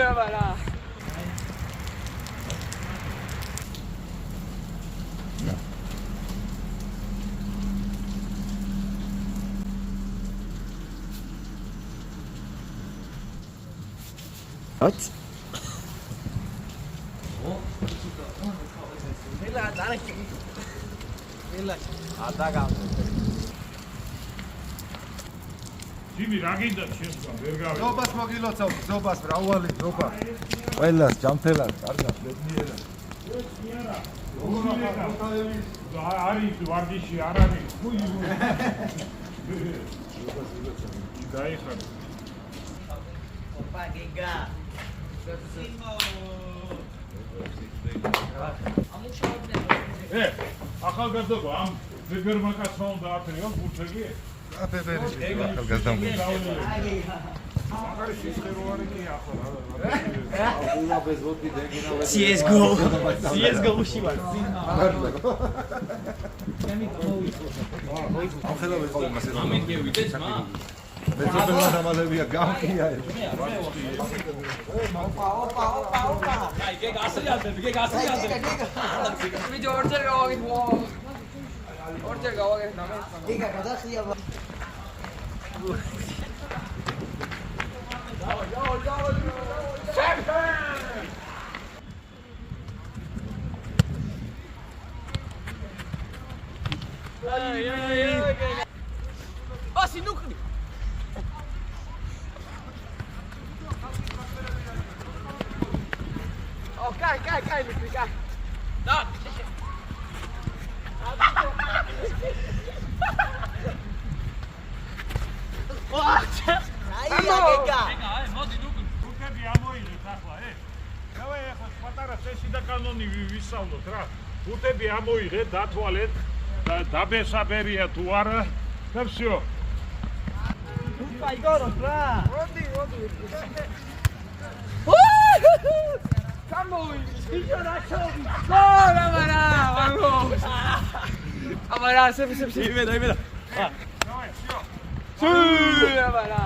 cámara. What? Jimmy, რა გინდა შენსა ვერ გავიგე. ზობას მოგილოცავ, ზობას მრავალი ზობა. ყველას ჯამთელად, კარგად ბედნიერა. არის ვარდიში არ არის. დაიხარ. Opa, gega. ახალგაზრდა ამ ბებერმა კაცმა უნდა აფრიო ბურთები? აფებერი ახალგაზრდა. CSGO. CSGO-ში ვარ. ახლა ვიყავ იმასე. ამენ გევიდეს მა. მეცოდნა დამალებია გამყია ეს. Opa. აი, გეგა ასრიალდები. Video order გავაგეთ. Order გავაგეთ და მე. გეგა გადახია. Sinucri! Oh, cai, Lucri, cai! Dá! Aí, Gega! ბურთები ამოიღეთ ახლა, დავაი ახლა პატარა წესი და კანონი ვისწავლოთ რა. ბურთები ამოიღეთ, დათვალეთ და დაბესაბერია თუ არა და всё. Igor, pra! Rodi! Cámara, se. იმედა. დავაი, всё. Cámara.